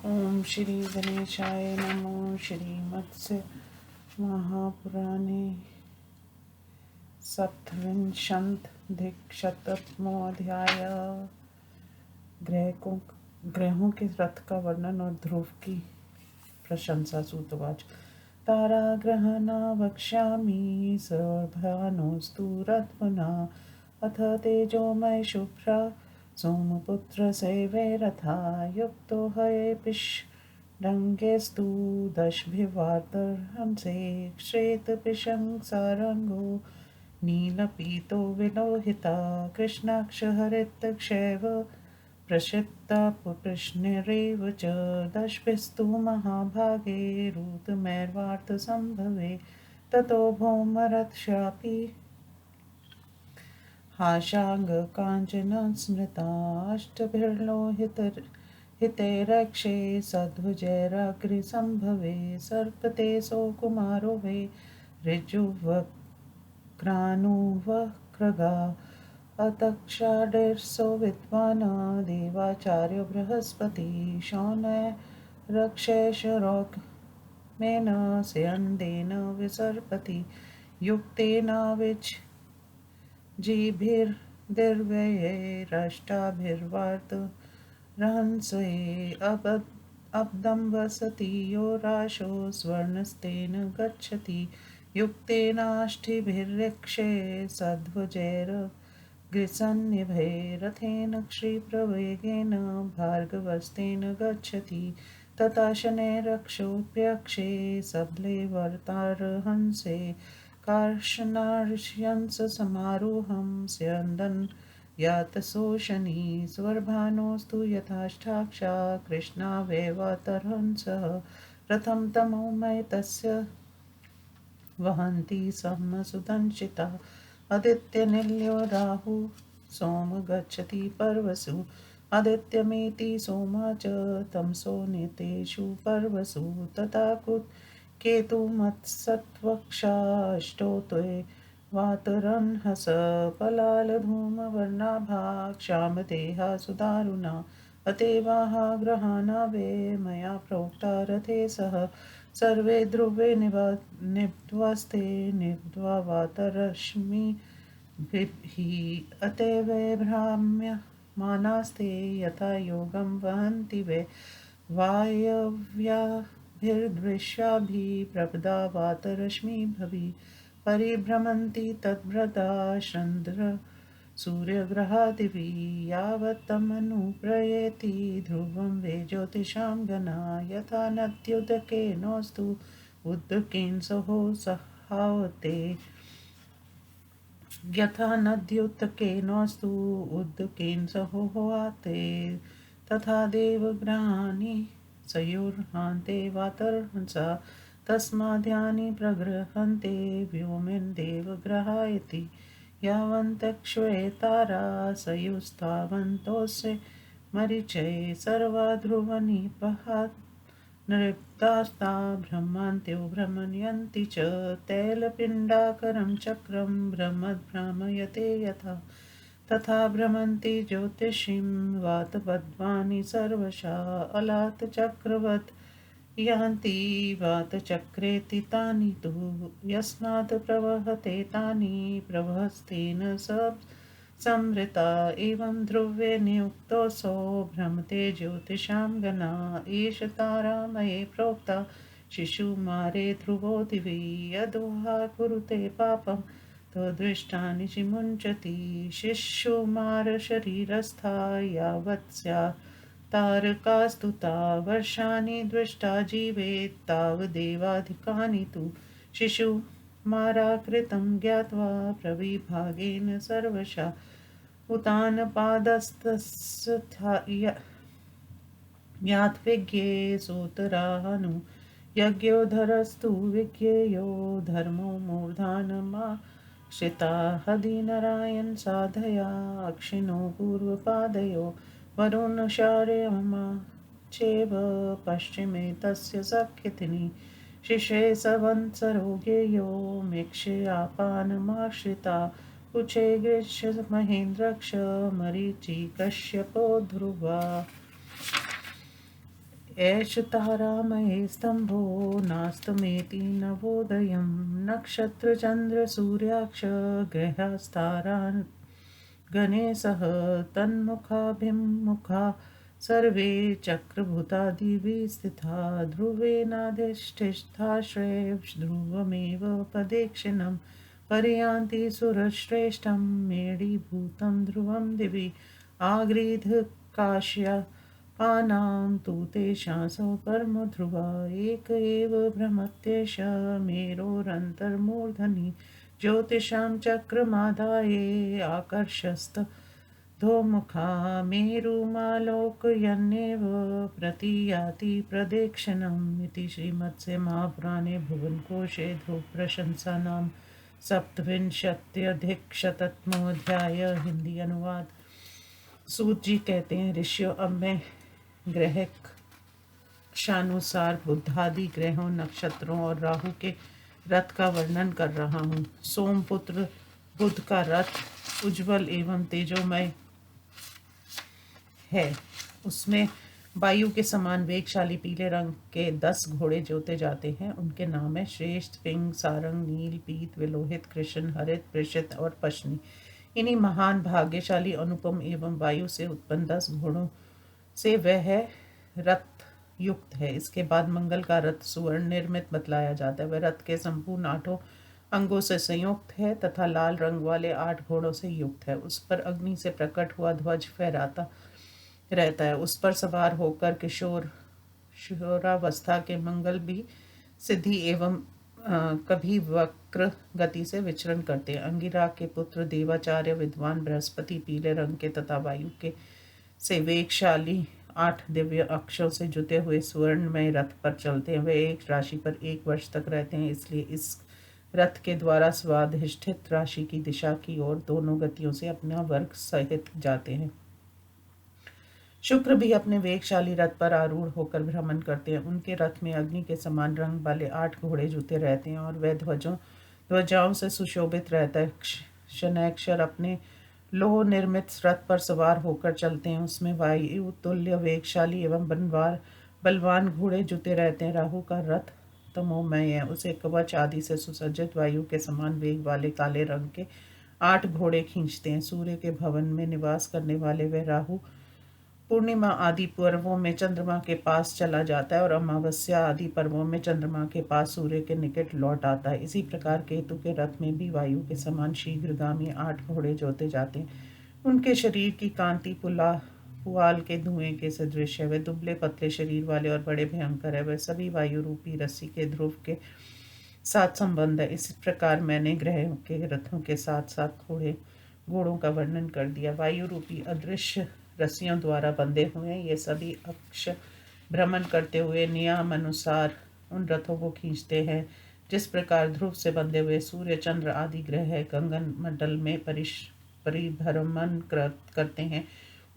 ओम श्री गणेशाय नमो। श्रीमत्स्य महापुराणे सप्तविंशतिधिकशतमोऽध्याय। ग्रहों ग्रहों के रथ का वर्णन और ध्रुव की प्रशंसा। सूतवाच ताराग्रहणा वक्ष्यामि सर्वभानुस्तु रथमुना अथ तेजोमय शुभ्रा सोमपुत्र सेवे रथा युक्तो हयेपिषडङ्गेस्तु दशभिर्वातर्हंसे श्वेतपिशंसारङ्गो नीलपीतो विलोहिता कृष्णाक्षहरितक्षैव प्रक्षिप्ता कृष्णेरेव च दशभिस्तु महाभागे रुद्रमैर्वातसंभवे ततो भौमरथशापि हाशाङ्गकाञ्चन स्मृताष्टभिर्लोहितैरक्षे सध्वजैरग्निसम्भवे सर्पते सौकुमारो वे ऋजुवक्रानुवक्रगा अतक्षाडिर्सो विद्वान् देवाचार्यो बृहस्पति शौनैरक्षैषरोक्मेन स्यन्देन विसर्पति युक्तेन जीभिर्दिर्व्यैरष्टाभिर्वातरहंसे अब्दं वसति यो राशो स्वर्णस्तेन गच्छति युक्तेनाष्टिभिर्यक्षे सध्वजैर्गृत्सन्निभैरथेन क्षिप्रवेगेन भार्गवस्तेन गच्छति तथा शनैरक्षोऽप्यक्षे सबले वर्तारहंसे कार्षणार्ष्यंस समारोहं स्यन्दन् यातसोशनी स्वर्भानोस्तु यथाष्टाक्षा कृष्णावेवातरहंसः रथं तमोमय तस्य वहन्ति समसुदंशिता आदित्यनिलयो राहु सोम गच्छति पर्वसु आदित्यमेति सोमा च तमसो नीतेषु पर्वसु तथा केतुमत्सत्वक्षाष्टोत्वे वातरन्हस पलालधूमवर्णाभा क्षामदेहा सुदारुणा अतेवाह ग्रहाणावे मया प्रोक्ता रथे सह सर्वे ध्रुवे निब्ध्वस्ते निब्ध्वा वातरश्मिभिः अतएव भ्राम्यमाणास्ते यथा योगं वहन्ति वे वायव्याभिर्दृश्याभिः प्रपदा वातरश्मिभिः परिभ्रमन्ति तद्भ्रता चन्द्र सूर्यग्रहादिभिः यावत्तमनुप्रयेति ध्रुवं वे ज्योतिषां गणा यथा नद्युदकेनोऽस्तु उद्दकेन सहोत्साहते यथा नद्युत्तकेनोऽस्तु उद्दकेन सहोहाते तथा देवग्रहाणि सयोर्हान्ते वातरहंसा तस्माद्यानि प्रगृह्णन्ते व्योमेन देवग्रहा इति यावन्तक्ष्वेतारा सयुस्तावन्तोऽस्य मरीचये सर्वा ध्रुवनिपहा नृप्तास्ता ब्रह्मान्त्यो भ्रमयन्ति च तैलपिण्डाकरं चक्रं भ्रमयते यथा तथा भ्रमन्ति ज्योतिषीं वातपद्मानि सर्वशा अलातचक्रवत् यान्ति वातचक्रेति तानि तु यस्मात् प्रवहते तानि प्रवहस्तेन संवृता एवं ध्रुवे नियुक्तोऽसौ भ्रमते ज्योतिषां गणा एष तारामये प्रोक्ता शिशुमारे ध्रुवो दिवि यद्वा कुरुते पापं तदृष्टानि मुञ्चति शिशुमारशरीरस्था यावत् स्यात् तारकास्तुता वर्षाणि दृष्टा जीवेत् तावदेवाधिकानि तु शिशुमाराकृतं ज्ञात्वा प्रविभागेन सर्वशा उतानपादस्तस्य यात्विज्ञे सोतराहनु यज्ञोधरस्तु विज्ञेयो धर्मो मूर्धानमाश्रिता हदिनरायण साधया अक्षिणो पूर्वपादयो वरुणशार्यमा चैव पश्चिमे तस्य सख्यतिनि शिशे सवत्सरो ज्ञेयो मिक्षयापानमाश्रिता उचे ग्रीष्य महेन्द्रक्ष मरीचि कश्यपो ध्रुवा एष तारामये स्तम्भो नास्तमेति नवोदयं नक्षत्रचन्द्रसूर्याक्ष ग्रहास्तारान् गणे सह तन्मुखाभिमुखा सर्वे चक्रभूता दिवि स्थिता ध्रुवेनाधिष्ठिताश्रये ध्रुवमेव पदेक्षिणं पर्यान्ति सुरश्रेष्ठं मेढीभूतं ध्रुवं दिवि आगृधकाश्यपानां तु तेषां सौपर्म ध्रुवा एक एव भ्रमत्येष मेरोरन्तर्मूर्धनि ज्योतिषां चक्रमादाये आकर्षस्तधोमुखा मेरुमालोकयन्नेव प्रतियाति प्रदक्षिणम् इति श्रीमत्स्य महापुराणे भुवनकोशे ध्रुवप्रशंसानां सप्तविंशत्यधिकशततमोऽध्याय हिंदी अनुवाद। सूत जी कहते हैं, ऋषियों, अब मैं ग्रह क्षानुसार बुद्धादि ग्रहों, नक्षत्रों और राहु के रथ का वर्णन कर रहा हूँ। सोमपुत्र बुध का रथ उज्ज्वल एवं तेजोमय है। उसमें वायु के समान वेगशाली पीले रंग के 10 घोड़े जोते जाते हैं। उनके नाम है श्रेष्ठ, पिंग, सारंग, नील, पीत, विलोहित, कृष्ण, हरित, प्रेषित और पश्चिमी। इन्हीं महान, भाग्यशाली, अनुपम एवं वायु से उत्पन्न 10 घोड़ों से वह रथ युक्त है। इसके बाद मंगल का रथ सुवर्ण निर्मित बतलाया जाता है। वह रथ के संपूर्ण 8 अंगों से संयुक्त है तथा लाल रंग वाले 8 घोड़ों से युक्त है। उस पर अग्नि से प्रकट हुआ ध्वज फहराता रहता है। उस पर सवार होकर किशोरावस्था के मंगल भी सिद्धि एवं कभी वक्र गति से विचरण करते हैं। अंगिरा के पुत्र देवाचार्य विद्वान बृहस्पति पीले रंग के तथा वायु के से वेगशाली 8 दिव्य अक्षों से जुते हुए सुवर्णमय रथ पर चलते हैं। वे एक राशि पर 1 वर्ष तक रहते हैं, इसलिए इस रथ के द्वारा स्वाधिष्ठित राशि की दिशा की ओर दोनों गतियों से अपना वर्ग सहित जाते हैं। शुक्र भी अपने वेगशाली रथ पर आरूढ़ होकर भ्रमण करते हैं। उनके रथ में अग्नि के समान रंग वाले 8 घोड़े जुते रहते हैं और वह ध्वजाओं से सुशोभित रहता है। शनैक्षर अपने लोह निर्मित रथ पर सवार होकर चलते हैं। उसमें वायु तुल्य वेगशाली एवं बलवान घोड़े जुते रहते हैं। राहु का रथ तमोमय है। उसे कवच आदि से सुसज्जित वायु के समान वेग वाले काले रंग के 8 घोड़े खींचते हैं। सूर्य के भवन में निवास करने वाले वह राहु पूर्णिमा आदि पर्वों में चंद्रमा के पास चला जाता है और अमावस्या आदि पर्वों में चंद्रमा के पास सूर्य के निकट लौट आता है। इसी प्रकार केतु के रथ में भी वायु के समान शीघ्रगामी 8 घोड़े जोते जाते हैं। उनके शरीर की कांति पुआल के धुएं के सदृश है। वे दुबले पतले शरीर वाले और बड़े भयंकर है। वे सभी वायु रूपी रस्सी के ध्रुव के साथ संबंध है। इस प्रकार मैंने ग्रहों के रथों के साथ साथ घोड़ों का वर्णन कर दिया। वायु रूपी अदृश्य रस्सियों द्वारा बंधे हुए ये सभी अक्ष भ्रमण करते हुए नियम अनुसार उन रथों को खींचते हैं। जिस प्रकार ध्रुव से बंधे हुए सूर्य, चंद्र आदि ग्रह गगन मंडल में परिभ्रमण करते हैं,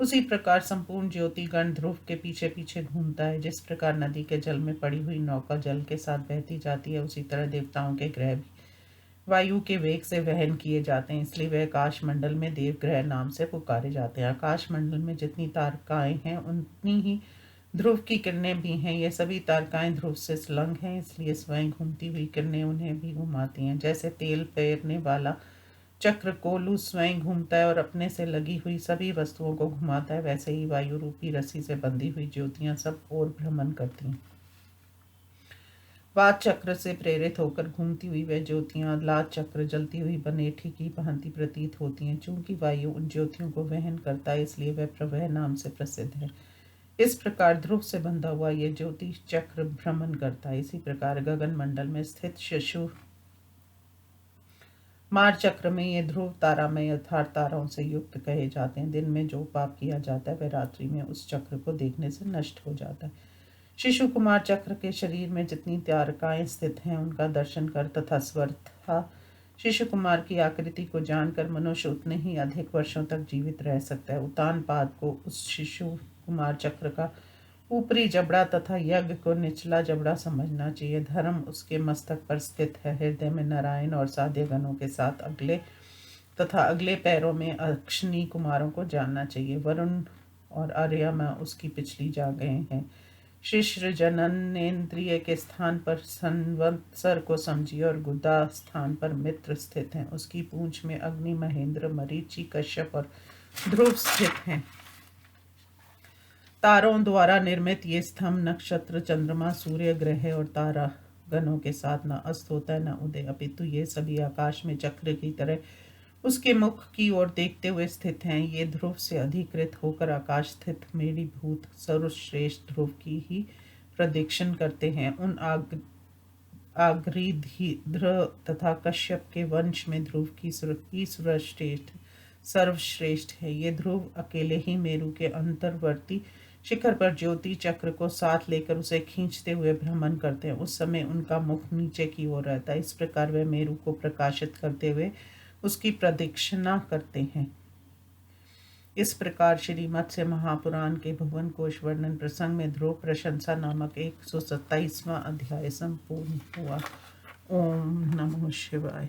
उसी प्रकार संपूर्ण ज्योतिगण ध्रुव के पीछे पीछे घूमता है। जिस प्रकार नदी के जल में पड़ी हुई नौका जल के साथ बहती जाती है, उसी तरह देवताओं के ग्रह भी वायु के वेग से वहन किए जाते हैं। इसलिए वे आकाश मंडल में देव ग्रह नाम से पुकारे जाते हैं। आकाश मंडल में जितनी तारकाएं हैं उतनी ही ध्रुव की किरणें भी हैं। ये सभी तारकाएं ध्रुव से संलग्न हैं, इसलिए स्वयं घूमती हुई किरणें उन्हें भी घुमाती हैं। जैसे तेल फेरने वाला चक्र कोलू स्वयं घूमता है और अपने से लगी हुई सभी वस्तुओं को घुमाता है, वैसे ही वायु रूपी रस्सी से बंधी हुई ज्योतियां सब ओर भ्रमण करती हैं। वात चक्र से प्रेरित होकर घूमती हुई वह ज्योतियां लात चक्र जलती हुई बनेठी की भांति प्रतीत होती हैं। चूंकि वायु उन ज्योतियों को वहन करता है, इसलिए वह प्रवह नाम से प्रसिद्ध है। इस प्रकार ध्रुव से बंधा हुआ यह ज्योति चक्र भ्रमण करता है। इसी प्रकार गगन मंडल में स्थित शिशु मार चक्र में ये ध्रुव तारामय अर्थात ताराओं से युक्त कहे जाते हैं। दिन में जो पाप किया जाता है वह रात्रि में उस चक्र को देखने से नष्ट हो जाता है। शिशु कुमार चक्र के शरीर में जितनी तारकाएं स्थित हैं, उनका दर्शन कर तथा स्वर्था शिशु कुमार की आकृति को जानकर मनुष्य उतने ही अधिक वर्षों तक जीवित रह सकता है। उतान पाद को उस शिशु कुमार चक्र का ऊपरी जबड़ा तथा यज्ञ को निचला जबड़ा समझना चाहिए। धर्म उसके मस्तक पर स्थित है। हृदय में नारायण और साध्य गणों के साथ अगले पैरों में अक्षनी कुमारों को जानना चाहिए। वरुण और आर्यमा उसकी पिछली जा गए हैं। शिश्र जननेन्द्रिय के स्थान पर संवत्सर को समझिए और गुदा स्थान पर मित्र स्थित हैं। उसकी पूंछ में अग्नि, महेंद्र, मरीचि, कश्यप और ध्रुव स्थित हैं। तारों द्वारा निर्मित ये स्तंभ नक्षत्र, चंद्रमा, सूर्य, ग्रह और तारा गणों के साथ न अस्त होता है न उदय, अपितु ये सभी आकाश में चक्र की तरह उसके मुख की ओर देखते हुए स्थित हैं। ये ध्रुव से अधिकृत होकर आकाश स्थित मेढ़ीभूत सर्वश्रेष्ठ ध्रुव की ही प्रदक्षिण करते हैं। उन आगरीध्र तथा कश्यप के वंश में ध्रुव की सर्वश्रेष्ठ है। ये ध्रुव अकेले ही मेरु के अंतर्वर्ती शिखर पर ज्योति चक्र को साथ लेकर उसे खींचते हुए भ्रमण करते हैं। उस समय उनका मुख नीचे की ओर रहता है। इस प्रकार वे मेरु को प्रकाशित करते हुए उसकी प्रदक्षिणा करते हैं। इस प्रकार श्री मत्स्य महापुराण के भुवन कोश वर्णन प्रसंग में ध्रुव प्रशंसा नामक 127वां अध्याय संपूर्ण हुआ। ओम नमो शिवाय।